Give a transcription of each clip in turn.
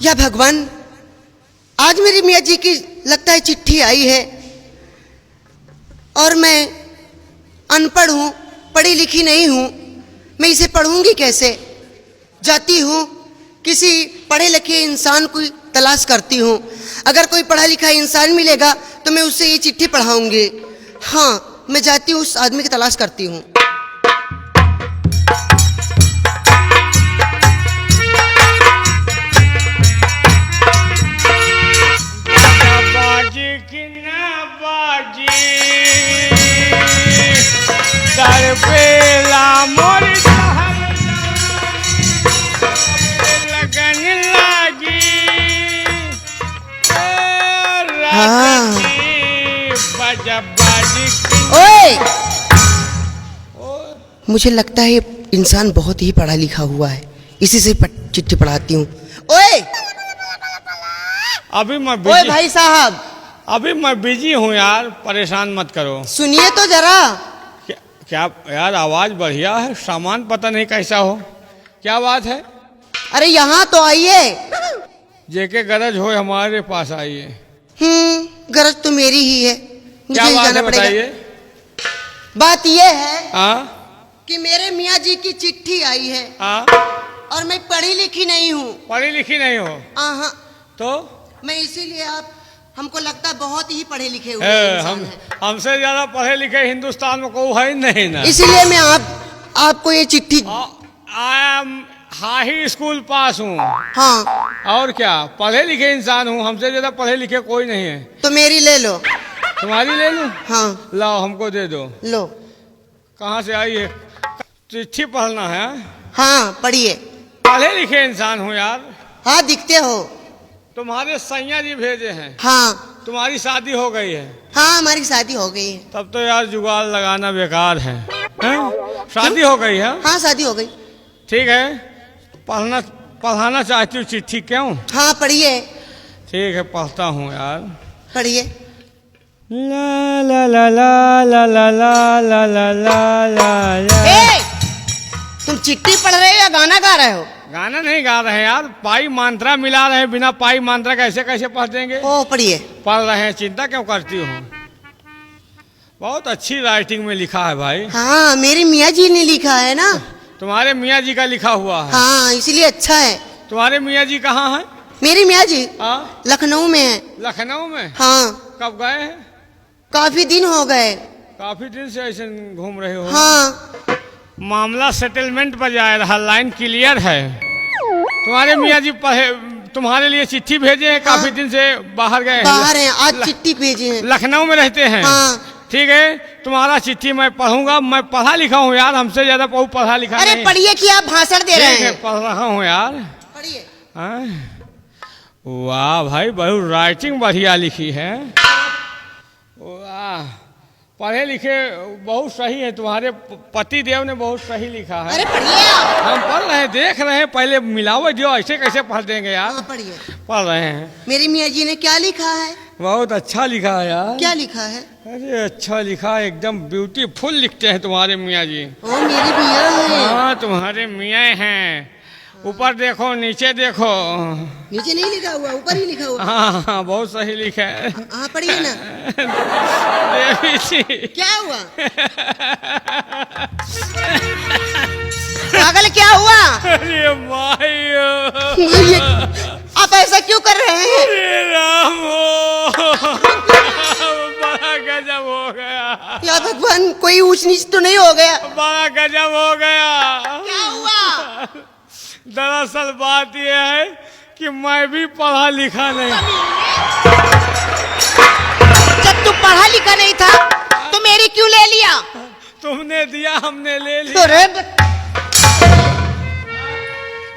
या भगवान, आज मेरी मियाँ जी की लगता है चिट्ठी आई है और मैं अनपढ़ हूँ, पढ़ी लिखी नहीं हूँ, मैं इसे पढ़ूंगी कैसे? जाती हूँ किसी पढ़े लिखे इंसान को तलाश करती हूँ। अगर कोई पढ़ा लिखा इंसान मिलेगा तो मैं उससे ये चिट्ठी पढ़ाऊंगी। हाँ, मैं जाती हूँ, उस आदमी की तलाश करती हूँ। ओए! मुझे लगता है ये इंसान बहुत ही पढ़ा लिखा हुआ है, इसी से चिट्ठी पढ़ाती हूँ। ओए! अभी मैं ओए भाई साहब, अभी मैं बिजी हूँ यार, परेशान मत करो। सुनिए तो जरा। क्या यार, आवाज बढ़िया है, सामान पता नहीं कैसा हो, क्या बात है? अरे यहाँ तो आइए। जेके गरज हो हमारे पास आइए। गरज तो मेरी ही है, मुझे क्या बात जाना है बताइए। बात ये है हाँ कि मेरे मियाँ जी की चिट्ठी आई है। हाँ, और मैं पढ़ी लिखी नहीं हूँ। पढ़ी लिखी नहीं हो? हाँ, तो मैं इसीलिए, आप हमको लगता है बहुत ही पढ़े लिखे हुए इंसान हैं। हमसे ज्यादा पढ़े लिखे हिंदुस्तान में कोई है नहीं ना। इसीलिए मैं आपको ये चिट्ठी। आई एम हाई स्कूल पास हूँ। हाँ, और क्या, पढ़े लिखे इंसान हूँ, हमसे ज्यादा पढ़े लिखे कोई नहीं है। तो मेरी ले लो। तुम्हारी ले लूं? हाँ, लाओ, हमको दे दो। लो। कहाँ से आई है? चिट्ठी पढ़ना है? हाँ, पढ़िए। पढ़े लिखे इंसान हूँ यार। हाँ, दिखते हो। तुम्हारे सैया जी भेजे हैं। हाँ। तुम्हारी शादी हो गई है? हाँ, हमारी शादी हो गई है। तब तो यार जुगाड़ लगाना बेकार है, हैं? शादी हो गई है? हाँ, शादी हो गई। ठीक है, पढ़ाना चाहती हूँ चिट्ठी, क्यों? हाँ, पढ़िए। ठीक है, पढ़ता हूँ यार। पढ़िए। ला ला ला ला ला ला ला ला ला ला ला। तुम चिट्ठी पढ़ रहे हो या गाना गा रहे हो? गाना नहीं गा रहे हैं यार, पाई मांत्रा मिला रहे हैं, बिना पाई मांत्रा कैसे कैसे पढ़ देंगे? ओ, पढ़िए। पढ़ रहे हैं, चिंता क्यों करती हो? बहुत अच्छी राइटिंग में लिखा है भाई। हाँ, मेरी मियाँ जी ने लिखा है ना। तुम्हारे मियाँ जी का लिखा हुआ है? हाँ, इसलिए अच्छा है। तुम्हारे मियाँ जी कहाँ हैं? मेरी मियाँ जी लखनऊ में है। लखनऊ में? हाँ। कब गए हैं? काफी दिन हो गए। काफी दिन से ऐसे घूम रहे हो? हाँ। मामला सेटलमेंट पर जा रहा, लाइन क्लियर है। तुम्हारे मियाँ जी तुम्हारे लिए चिट्ठी भेजे हैं? काफी दिन से बाहर गए हैं? बाहर हैं, आज चिट्ठी भेजे हैं। लखनऊ में रहते हैं? हाँ। ठीक है, तुम्हारा चिट्ठी मैं पढ़ूंगा। मैं पढ़ा लिखा हूँ यार, हमसे ज्यादा पढ़ा लिखा नहीं। अरे पढ़िए कि आप भाषण दे रहे हैं? पढ़ रहा हूँ यार। पढ़िए। वाह भाई, बहुत राइटिंग बढ़िया लिखी है। वाह, पढ़े लिखे बहुत सही है। तुम्हारे पति देव ने बहुत सही लिखा है। अरे पढ़िए। हम पढ़ रहे हैं, देख रहे हैं, पहले मिलाओ जो, ऐसे कैसे पढ़ देंगे यार? हाँ, पढ़िए। पढ़ रहे हैं। मेरी मियाँ जी ने क्या लिखा है? बहुत अच्छा लिखा है यार। क्या लिखा है? अरे अच्छा लिखा है, एकदम ब्यूटीफुल लिखते हैं तुम्हारे मियाँ जी। ओ, मेरी मियाँ है। हाँ, तुम्हारे मियाँ हैं। ऊपर देखो, नीचे देखो। नीचे नहीं लिखा हुआ, ऊपर ही लिखा हुआ। हाँ हाँ, बहुत सही लिखा है। हाँ, पढ़िए ना। देवी जी। क्या हुआ? पागल, क्या हुआ? अरे भाई, आप ऐसा क्यों कर रहे हैं? अरे राम, बड़ा गजब हो गया। या भगवान, कोई ऊंच नीच तो नहीं हो गया? बड़ा गजब हो गया। क्या हुआ? दरअसल बात यह है कि मैं भी पढ़ा लिखा नहीं। जब तू पढ़ा लिखा नहीं था तो मेरी क्यों ले लिया? तुमने दिया, हमने ले लिया।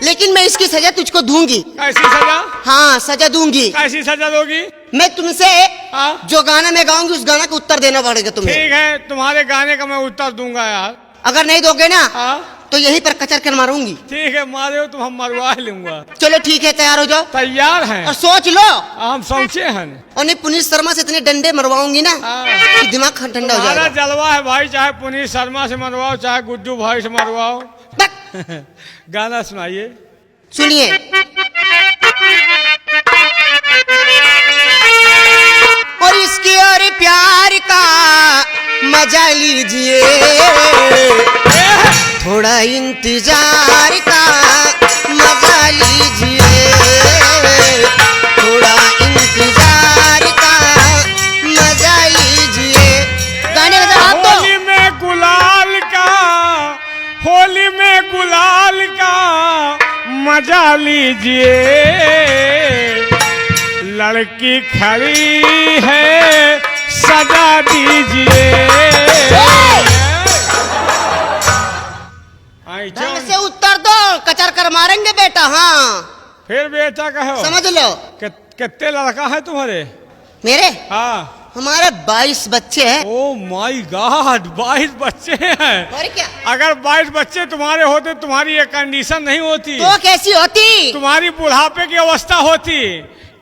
लेकिन मैं इसकी सजा तुझको दूंगी। कैसी सजा? हाँ, सजा दूंगी। कैसी सजा दोगी? मैं तुमसे जो गाना मैं गाऊंगी उस गाना का उत्तर देना पड़ेगा तुम्हें। ठीक है, तुम्हारे गाने का मैं उत्तर दूंगा यार। अगर नहीं दोगे ना तो यहीं पर कचर कर मारूंगी। ठीक है, मारे हो तो हम मरवा लूंगा। चलो ठीक है, तैयार हो जाओ। तैयार हैं? और सोच लो। हम सोचे हैं। और नहीं, पुनीत शर्मा से इतने डंडे मरवाऊंगी ना कि दिमाग ठंडा हो जाएगा। जलवा है भाई, चाहे पुनीत शर्मा से मरवाओ, चाहे गुड्डू भाई से मरवाओ। गाना सुनाइए। सुनिए। प्यार प्यार का मजा लीजिए, थोड़ा इंतजार का मजा लीजिए, थोड़ा इंतजार का मजा लीजिए। गाने का जवाब दो। होली में गुलाल का, होली में गुलाल का मजा लीजिए, लड़की खड़ी है सजा दीजिए। ढंग से उत्तर दो, कचर कर मारेंगे बेटा। हाँ फिर बेटा कहो। समझ लो। कितने लड़का है तुम्हारे? मेरे हाँ हमारे 22 बच्चे हैं। ओ माय गॉड, 22 बच्चे हैं। और क्या? अगर 22 बच्चे तुम्हारे होते तुम्हारी ये कंडीशन नहीं होती। तो कैसी होती? तुम्हारी बुढ़ापे की अवस्था होती,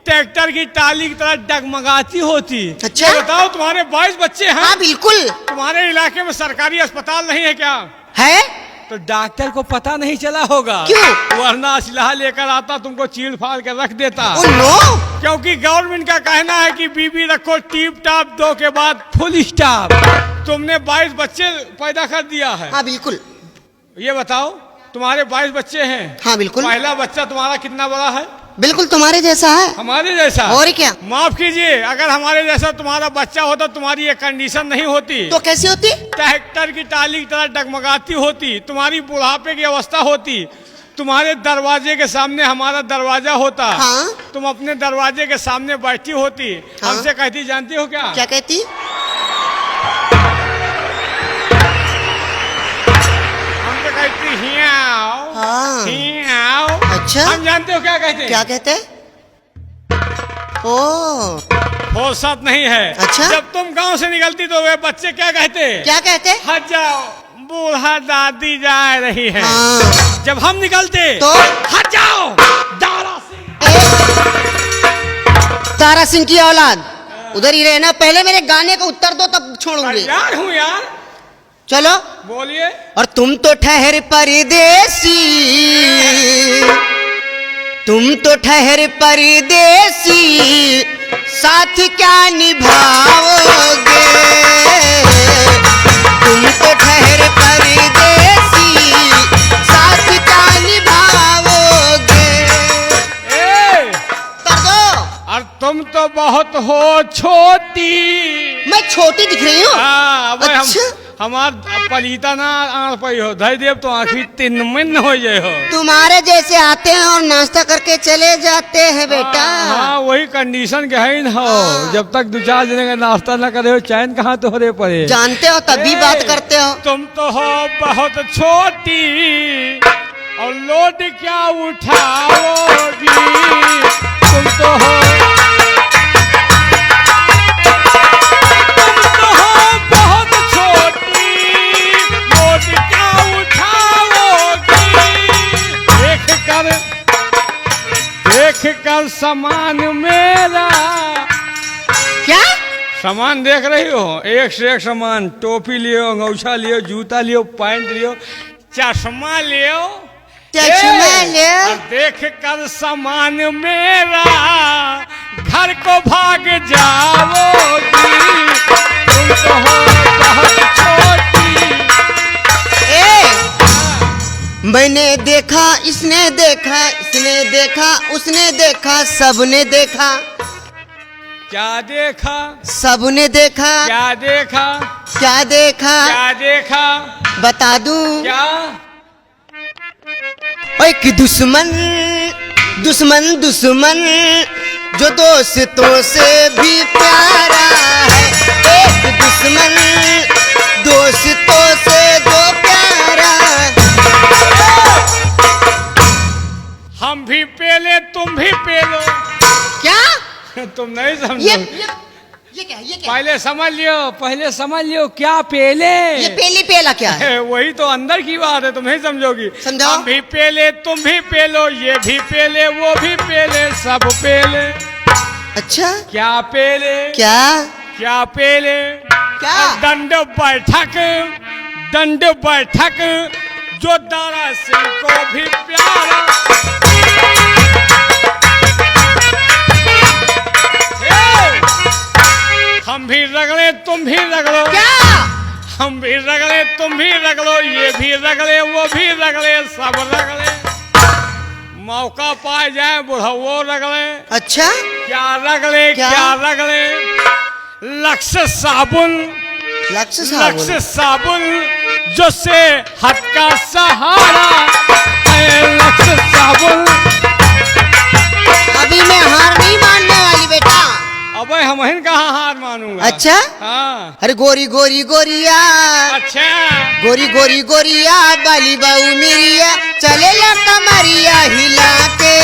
ट्रैक्टर की टाली की तरह डगमगाती होती। अच्छा? ये बताओ तुम्हारे 22 बच्चे हैं। हाँ बिल्कुल तुम्हारे इलाके में सरकारी अस्पताल नहीं है क्या? है। तो डॉक्टर को पता नहीं चला होगा। क्यों? वरना असलहा लेकर आता, तुमको चीर फाड़ कर रख देता। Oh no. क्योंकि गवर्नमेंट का कहना है कि बीबी रखो टीप टाप, 2 के बाद फुल स्टॉप। तुमने 22 बच्चे पैदा कर दिया है। हाँ बिल्कुल। ये बताओ तुम्हारे 22 बच्चे हैं। हाँ बिल्कुल। पहला बच्चा तुम्हारा कितना बड़ा है? बिल्कुल तुम्हारे जैसा है। हमारे जैसा। और क्या? माफ कीजिए, अगर हमारे जैसा तुम्हारा बच्चा होता तुम्हारी ये कंडीशन नहीं होती। तो कैसी होती? ट्रैक्टर की टाली की तरह डगमगाती होती, तुम्हारी बुढ़ापे की अवस्था होती। तुम्हारे दरवाजे के सामने हमारा दरवाजा होता। हाँ? तुम अपने दरवाजे के सामने बैठी होती। हाँ? हमसे कहती, जानती हो क्या? क्या कहती? हमसे कहती हियाओ। हाँ। हियाओ। अच्छा? हम जानते हो क्या कहते हैं? क्या कहते? ओ फुर्सत नहीं है। अच्छा? जब तुम गांव से निकलती तो वे बच्चे क्या कहते? क्या कहते? हट जाओ, बूढ़ा दादी जा रही है। हाँ। जब हम निकलते तो? हट जाओ, दारा सिंह। तारा सिंह की औलाद उधर ही रहना। पहले मेरे गाने का उत्तर दो तब छोड़ूंगी। यार हूँ यार। चलो बोलिए। और तुम तो ठहर परदेसी, तुम तो ठहर परदेसी, साथ क्या निभाओगे? तुम तो ठहर परदेसी, साथ क्या निभाओगे? कर दो। और तुम तो बहुत हो छोटी। मैं छोटी दिख रही हूँ? हाँ, अब अच्छा? हमार पलीता ना आड़ पई हो, धई देव तो आँखी 3 मिन हो जाए हो। तुम्हारे जैसे आते हैं और नाश्ता करके चले जाते हैं बेटा। हाँ वही कंडीशन के है न हो। जब तक 2-4 जने का नाश्ता न करे हो, चैन कहाँ तोहरे पड़े। जानते हो तभी बात करते हो। तुम तो हो बहुत छोटी और लोड क्या उठाओगी? तुम तो हो बहुत छोटी, लोड क्या उठाओगी? देख कर सामान मेरा। क्या? सामान देख रही हो? एक से एक सामान, टोपी लियो, अंगूछा लियो, जूता लियो, पैंट लियो, चश्मा लियो। चश्मा ले। और देख कर सामान मेरा, घर को भाग जाओगी। तुम तो हो बहुत छोटी। मैंने देखा, इसने देखा, इसने देखा, उसने देखा, सबने देखा। क्या देखा? सबने देखा। क्या देखा? क्या देखा? क्या देखा? बता दूं? क्या? एक दुश्मन दुश्मन दुश्मन जो दोस्तों से भी प्यारा है। एक दुश्मन दोस्तों से जो प्यारा है। हम भी पेले तुम भी पेलो। क्या? तुम नहीं समझो। ये क्या है? ये क्या है? पहले समझ लियो क्या पेले। ये पेली पेला क्या है? वही तो अंदर की बात है, तुम नहीं समझोगी। समझाओ। हम भी पेले तुम भी पेलो, ये भी पेले वो भी पेले, सब पेले। अच्छा क्या पेले? क्या? क्या पेले? क्या? दंड बैठक, दंड बैठक जो दारा सिंह को भी प्यारा। हम भी तुम भी रख लो, ये भी रख ले, वो भी रख ले, सब रख ले। मौका पाए जाए बुढ़ाओ रख ले। अच्छा, क्या रख ले, क्या रख ले? लक्स साबुन, लक्स साबुन जो से हद का सहारा, लक्स साबुन। अभी मैं हार नहीं मानने वाली बेटा। अबे हम कहाँ हार मानूंगा। अच्छा, हाँ। अरे गोरी गोरी गोरिया, अच्छा, गोरी गोरी गोरिया, बाली बाऊ मिरिया, चले ला कमरिया हिला के।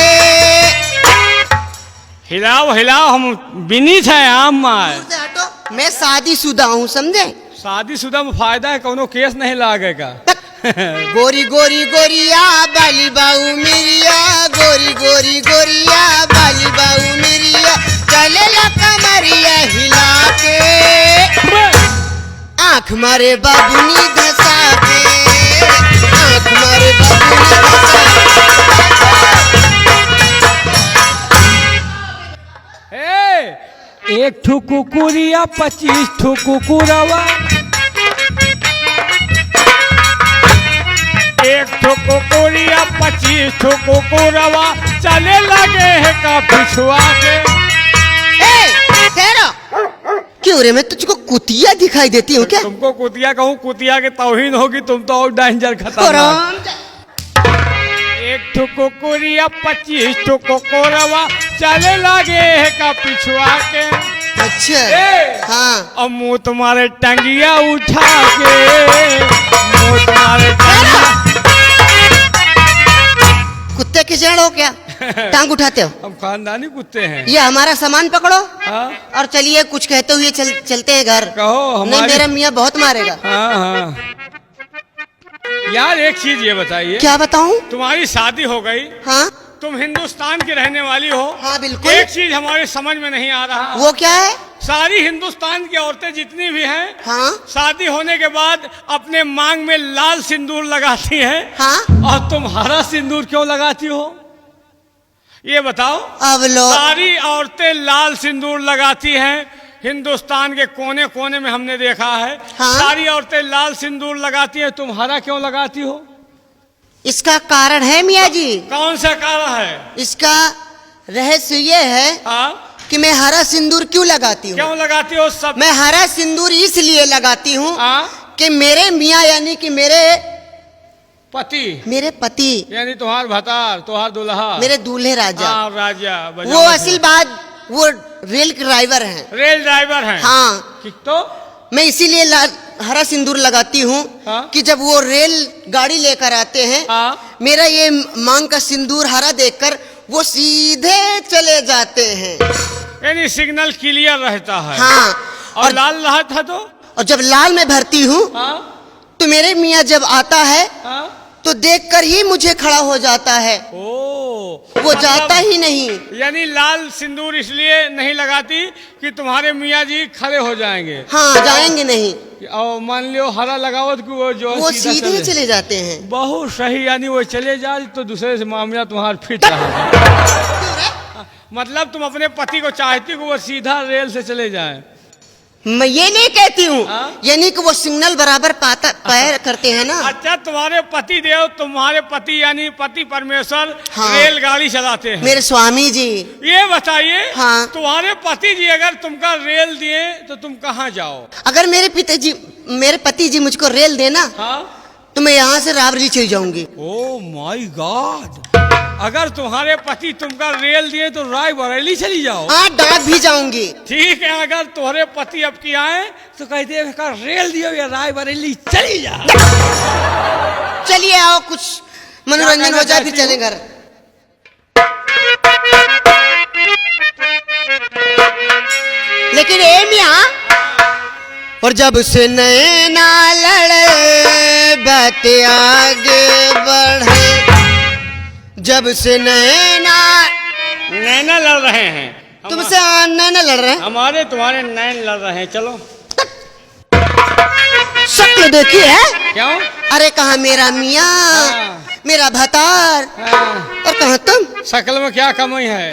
हिलाओ हिलाओ, हम बिनीत है आम मार। दूर से हटो, मैं शादीशुदा हूँ, समझे? शादीशुदा में फायदा है, कोनो केस नहीं लागेगा। गोरी गोरी गोरिया, बाली बाऊ मिरिया, गोरी गोरी गोरिया, बाली बाऊ मिरिया, चले ला कमरिया हिला के। आँख मारे बाबुनी धसा के, आँख मारे बाबुनी धसा के। एक ठू कुकुरिया 25 ठू कुकुरवा, एक ठो कुकुरिया 25 ठो कुकुरवा, चले लगे है का पिछुआ के। क्यों रे, मैं तुझको कुतिया दिखाई देती हूँ क्या? तुमको कुतिया कहूँ, कुतिया के तौहीन होगी, तुम तो और डेंजर खतरनाक। एक ठो कुकुरिया 25 ठो कुकुरवा, चले लगे है का पिछुआ के। अच्छा, हाँ। अब मुँह तुम्हारे टंगिया उठा के, मुँह तुम्हारे टंगिया। कुत्ते के जड़ हो क्या? टांग उठाते हो? हम खानदानी कुत्ते हैं। ये हमारा सामान पकड़ो। हाँ? और चलिए कुछ कहते हुए चलते हैं घर। कहो हमारी... नहीं, मेरा मियाँ बहुत मारेगा। हाँ हाँ। यार एक चीज ये बताइए। क्या बताऊं? तुम्हारी शादी हो गई। हाँ, तुम हिंदुस्तान की रहने वाली हो। हाँ बिल्कुल। एक चीज हमारे समझ में नहीं आ रहा। वो क्या है? सारी हिंदुस्तान की औरतें जितनी भी हैं, हाँ, शादी होने के बाद अपने मांग में लाल सिंदूर लगाती हैं। हाँ, और तुम हरा सिंदूर क्यों लगाती हो? ये बताओ। अब लो। सारी औरतें लाल सिंदूर लगाती हैं, हिंदुस्तान के कोने कोने में हमने देखा है। हाँ? सारी औरतें लाल सिंदूर लगाती हैं, तुम हरा क्यों लगाती हो? इसका कारण है मियाँ जी। कौन सा कारण है? इसका रहस्य ये है हाँ? कि मैं हरा सिंदूर क्यों लगाती हूँ। क्यों लगाती हो सब? मैं हरा सिंदूर इसलिए लगाती हूँ हाँ? कि मेरे मियाँ यानी कि मेरे पति यानी तुहार भतार, तुहार दुल्हा, मेरे दूल्हे राजा। हाँ, राजा वो असल बात वो रेल ड्राइवर हैं। रेल ड्राइवर हैं। हाँ, तो मैं इसीलिए हरा सिंदूर लगाती हूँ। हाँ? कि जब वो रेल गाड़ी लेकर आते हैं, हाँ? मेरा ये मांग का सिंदूर हरा देखकर वो सीधे चले जाते हैं। यानी सिग्नल क्लियर रहता है। हाँ, और लाल रहा था तो? और जब लाल में भरती हूँ, हाँ? तो मेरे मियाँ जब आता है, हाँ? तो देखकर ही मुझे खड़ा हो जाता है। वो जाता ही नहीं। यानी लाल सिंदूर इसलिए नहीं लगाती कि तुम्हारे मियाँ जी खड़े हो जाएंगे। हाँ, जाएंगे नहीं। और मान लियो हरा लगावत कि वो सीधे चले जाते हैं। बहुत सही, यानी वो चले जाए तो दूसरे से मामला तुम्हारा फिट रहा। मतलब तुम अपने पति को चाहती कि वो सीधा रेल से चले जाए। मैं ये नहीं कहती हूँ। हाँ? यानी कि वो सिग्नल बराबर पार करते हैं ना। अच्छा, तुम्हारे पति देव, तुम्हारे पति यानी पति परमेश्वर, हाँ, रेलगाड़ी चलाते हैं। मेरे स्वामी जी। ये बताइए। हाँ? तुम्हारे पति जी अगर तुमका रेल दिए तो तुम कहाँ जाओ? अगर मेरे पति जी मुझको रेल देना, हाँ? तो मैं यहाँ से रावरी चली जाऊंगी। Oh my God! अगर तुम्हारे पति तुमका रेल दिए तो रायबरेली चली जाओ। हाँ, डाक भी जाऊंगी। ठीक है, अगर तुम्हारे पति अब की आए तो कहते हैं रेल दियो या रायबरेली चली जा। चलिए आओ, कुछ मनोरंजन हो जाए, फिर चले घर। लेकिन ए मियाँ, और जब से नैना लड़े बात आगे बढ़े, जब से नैना लड़ रहे हैं, तुमसे नैना लड़ रहे हैं, हमारे तुम्हारे नैन लड़ रहे हैं। चलो शक्ल देखी है? क्यों? अरे कहाँ मेरा मियाँ, हाँ। मेरा भतार, हाँ। और कहाँ तुम? शक्ल में क्या कमी है?